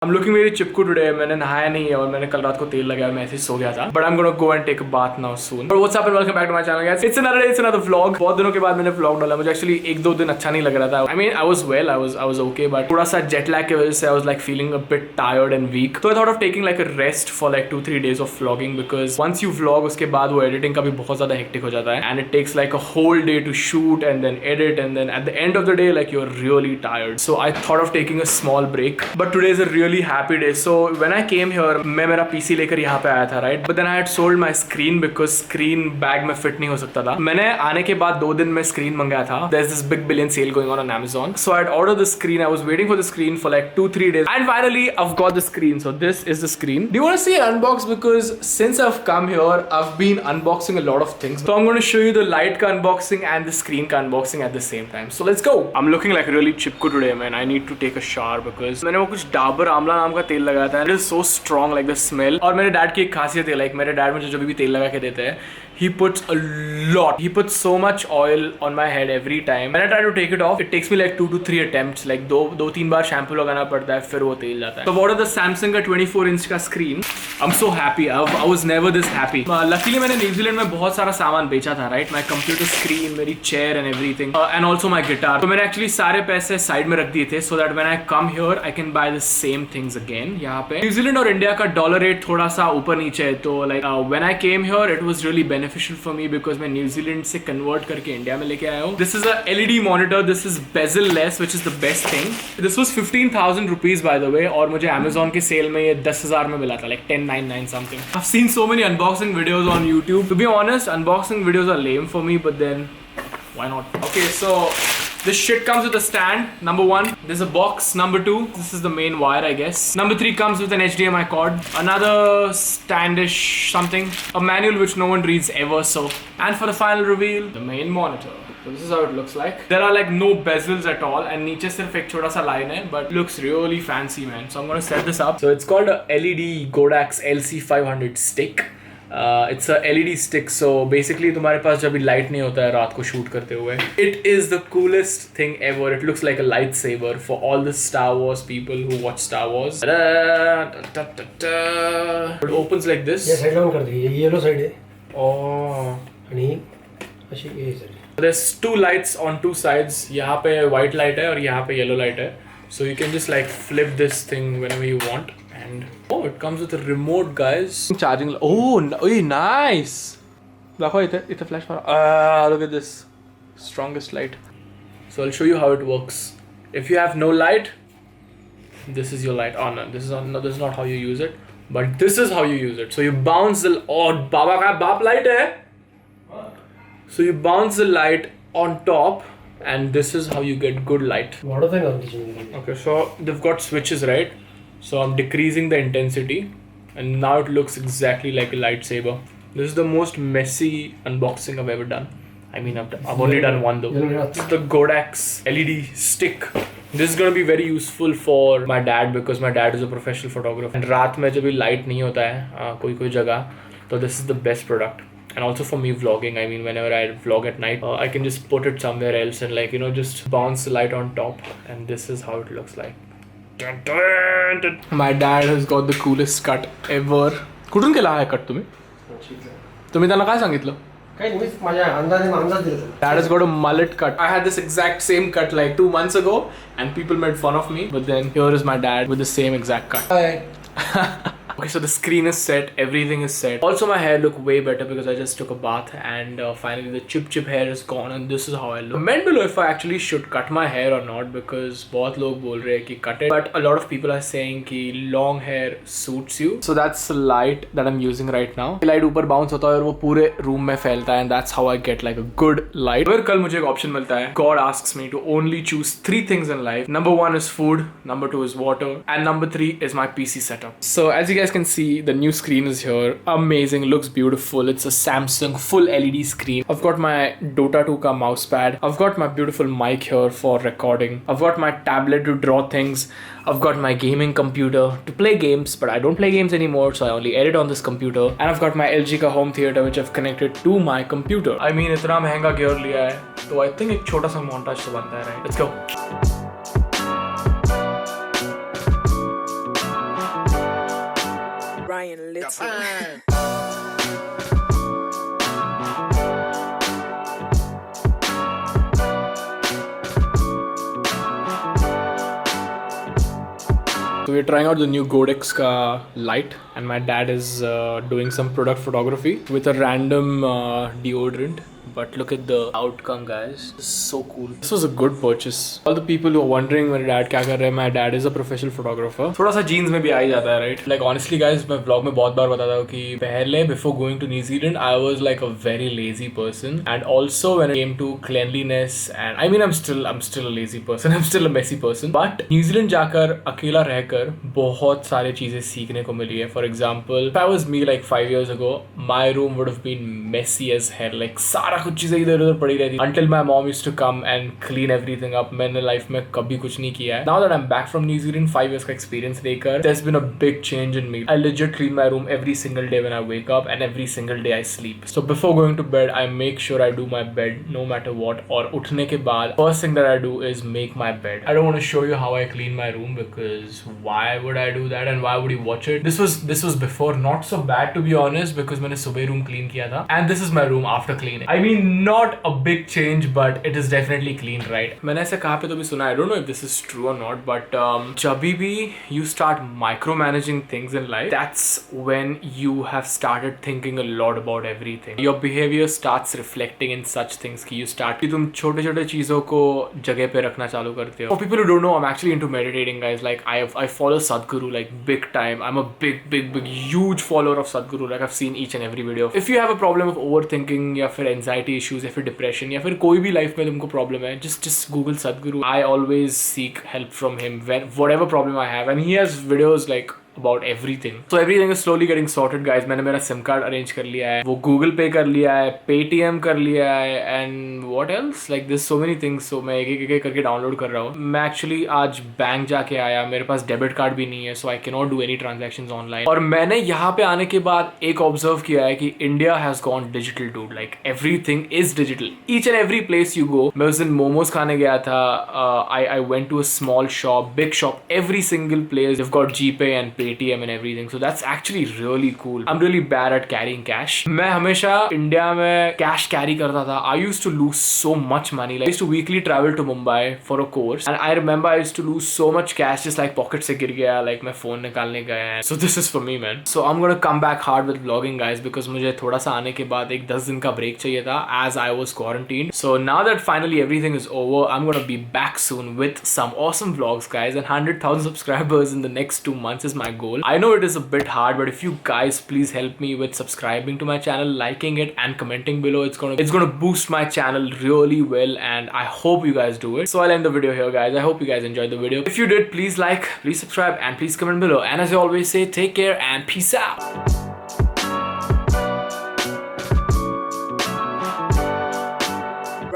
I'm looking very Chipko today. मैंने नहाया नहीं है और मैंने कल रात को तेल लगाया, मैं ऐसे ही सो गया था. But I'm gonna go and take a bath now soon. But what's up and welcome back to my channel, guys. It's another day, it's another vlog. बहुत दिनों के बाद मैंने vlog डाला. मुझे actually एक दो दिन अच्छा नहीं लग रहा था. I mean, I was well, I was okay, but थोड़ा सा jet lag की वजह से I was like feeling a bit tired and weak. So I thought of taking like a rest for like 2-3 days of vlogging because once you vlog उसके बाद वो editing का भी बहुत ज़्यादा hectic हो जाता है and it takes like a whole day to shoot and then edit and then at the end of the day like you're really tired. So I thought of taking a small break. But today is a really happy day. So when I came here, मैं मेरा PC लेकर यहाँ पे आया था, right? But then I had sold my screen because screen bag में fit नहीं हो सकता था. मैंने आने के बाद 2 दिन में screen मंगाया था. There's this big billion sale going on Amazon. So I had ordered the screen. I was waiting for the screen for like 2-3 days. And finally, I've got the screen. So this is the screen. Do you want to see it unboxed? Because since I've come here, I've been unboxing a lot of things. So I'm going to show you the light ka unboxing and the screen ka unboxing at the same time. So let's go. I'm looking like really chipku today, man. I need to take a shower because मैंने वो कुछ डाबर आमला नाम का तेल लगाया था. It is so strong, like the smell. और मेरे डैड की एक खासियत है, like मेरे डैड मुझे जो भी तेल लगा के देते हैं, he puts a lot. He puts so much oil on my head every time. When I try to take it off, it takes me like 2 to 3 attempts. Like दो तीन बार शैम्पू लगाना पड़ता है, फिर वो तेल जाता है. So what is the Samsung का 24 इंच का screen? I'm so happy. I was never this happy. Luckily मैंने न्यूजीलैंड में बहुत सारा सामान बेचा था, right? My computer screen, मेरी chair and everything, and also my guitar. तो मैंने actually सारे पैसे साइड में रख दिए थे, so that when I come here, I can buy the same things again. यहाँ पे न्यूजीलैंड और इंडिया का डॉलर रेट थोड़ा सा ऊपर नीचे है, तो like when I came here, it was really beneficial for me because मैं न्यूजीलैंड से कन्वर्ट करके इंडिया में लेके आया हूँ. This is a LED monitor. This is bezel less, which is the best thing. This was 15,000 rupees by the way, और मुझे Amazon के सेल में ये 10,000 में मिला था, like 1099 something. I've seen so many unboxing videos on YouTube. To be honest, unboxing videos are lame for me, but then why not? Okay, so this shit comes with a stand. Number 1, there's a box. Number 2, this is the main wire, I guess. Number 3 comes with an HDMI cord. Another standish something. A manual which no one reads ever. So, and for the final reveal, the main monitor. So this is how it looks like. There are like no bezels at all, and नीचे सिर्फ एक छोटा सा line है, but looks really fancy, man. So I'm gonna set this up. So it's called a LED Godax LC500 stick. It's a LED stick, so basically तुम्हारे पास जब भी light नहीं होता है रात को शूट करते हुए, it is the coolest thing ever. It looks like a lightsaber for all the Star Wars people who watch Star Wars. It opens like this. ये साइड डाउन कर दी, ये येलो साइड है. Oh. आणि अशी ये side. There's 2 lights on 2 sides. यहाँ पे white light है और यहाँ पे yellow light है. So you can just like flip this thing whenever you want. And oh, it comes with a remote, guys. Charging. Oh, nice. दाखव इथे flash मारा. Look at this. Strongest light. So I'll show you how it works. If you have no light, this is your light. Oh no, this is not how you use it. But this is how you use it. So you bounce the. Oh, बाबा का बाप light है. So you bounce the light on top, and this is how you get good light. Okay, so they've got switches, right? So I'm decreasing the intensity, and now it looks exactly like a lightsaber. This is the most messy unboxing I've ever done. I mean, I've only done one though. This is the Godax LED stick. This is gonna be very useful for my dad because my dad is a professional photographer. And रात में जब भी light नहीं होता है कोई जगह, तो this is the best product. And also for me vlogging, I mean whenever I vlog at night, I can just put it somewhere else and like, you know, just bounce the light on top, and this is how it looks like. My dad has got the coolest cut ever. कुठून केला हा cut तुम्ही? तुम्ही त्यांना काय सांगितलं? काही नाही, माझ्या अंदाज दिला. Dad has got a mullet cut. I had this exact same cut like 2 months ago and people made fun of me, but then here is my dad with the same exact cut. Hi. Okay, so the screen is set, everything is set. Also my hair look way better because I just took a bath and finally the chip hair is gone and this is how I look. Comment below if I actually should cut my hair or not because बहुत लोग बोल रहे हैं कि cut it, but a lot of people are saying कि long hair suits you. So that's the light that I'm using right now. Light ऊपर bounce होता है और वो पूरे room में फैलता है and that's how I get like a good light. अगर कल मुझे एक option मिलता है, God asks me to only choose 3 things in life. Number 1 is food, number 2 is water, and number 3 is my PC setup. So as you guys can see, the new screen is here. Amazing, looks beautiful. It's a Samsung full LED screen. I've got my Dota 2 ka mouse pad. I've got my beautiful mic here for recording. I've got my tablet to draw things. I've got my gaming computer to play games, but I don't play games anymore, so I only edit on this computer. And I've got my LG ka home theater which I've connected to my computer. I mean, इतना महंगा gear लिया है, तो I think एक छोटा सा montage तो बनता है, right? Let's go. Brian Little. So we're trying out the new Godex ka light, and my dad is doing some product photography with a random deodorant. But look at the outcome, guys. This is so cool. This was a good purchase. All the people who are wondering मेरे dad क्या कर रहे हैं, my dad is a professional photographer. थोड़ा सा jeans में भी आ ही जाता है, right? Like honestly, guys, मैं vlog में बहुत बार बताता हूँ कि पहले before going to New Zealand, I was like a very lazy person, and also when it came to cleanliness, and I mean I'm still a lazy person. I'm still a messy person. But New Zealand जाकर अकेला रहकर बहुत सारे चीजें सीखने को मिली है. For example, if I was me like 5 years ago, my room would have been messy as hell. Like सारा कुछ चीजें इधर उधर पड़ी रहती. Until my mom used to come and clean everything up. मैंने लाइफ में कभी कुछ नहीं किया है. Now that I'm back from New Zealand, 5 years का experience लेकर, there's been a big change in me. I legit clean my room every single day when I wake up, and every single day I sleep. So before going to bed, I make sure I do my bed no matter what. और उठने के बाद first thing that I do is make my bed. I don't want to show you how I clean my room because why would I do that and why would you watch it? This was before, not so bad to be honest, because मैंने सुबह room clean किया था. And this is my room after cleaning. I mean, not a big change, but it is definitely clean, right? मैंने ऐसे कहाँ पे तो भी सुना, I don't know if this is true or not, but जब भी you start micromanaging things in life, that's when you have started thinking a lot about everything. Your behavior starts reflecting in such things कि you start कि तुम छोटे छोटे चीज़ों को जगह पे रखना चालू करते हो. For people who don't know, I'm actually into meditating, guys. Like I follow Sadhguru like big time. I'm a big huge follower of Sadhguru. Like I've seen each and every video. If you have a problem of overthinking या फिर anxiety issues या फिर depression या फिर कोई भी life में तुमको problem है, just Google Sadhguru. I always seek help from him when whatever problem I have, and he has videos like about everything. So everything is slowly getting sorted, guys. मैंने मेरा SIM card arrange कर लिया है, वो Google Pay कर लिया है, Paytm कर लिया है, and what else? Like there's so many things. So मैं एक करके डाउनलोड कर रहा हूँ. मैं actually आज बैंक जाके आया, मेरे पास डेबिट कार्ड भी नहीं है, so I cannot do any transactions online. और मैंने यहाँ पे आने के बाद एक ऑब्जर्व किया है कि India has gone digital, dude. Like everything is digital. Each and every place you go. मैं उस दिन मोमोज खाने गया था. I went to a small shop, big shop. Every single place they've got GPay and Paytm and everything. So that's actually really cool. I'm really bad at carrying cash. मैं हमेशा India में cash carry करता था. I used to lose so much money. Like I used to weekly travel to Mumbai for a course, and I remember I used to lose so much cash just like pocket से गिर गया, like मैं phone निकालने गया. So this is for me, man. So I'm gonna come back hard with vlogging, guys, because मुझे थोड़ा सा आने के बाद एक 10 दिन का break चाहिए था as I was quarantined. So now that finally everything is over, I'm gonna be back soon with some awesome vlogs, guys, and 100,000 subscribers in the next 2 months is my goal. I know it is a bit hard, but if you guys please help me with subscribing to my channel, liking it, and commenting below, it's gonna boost my channel really well, and I hope you guys do it. So I'll end the video here, guys. I hope you guys enjoyed the video. If you did, please like, please subscribe, and please comment below. And as I always say, take care and peace out.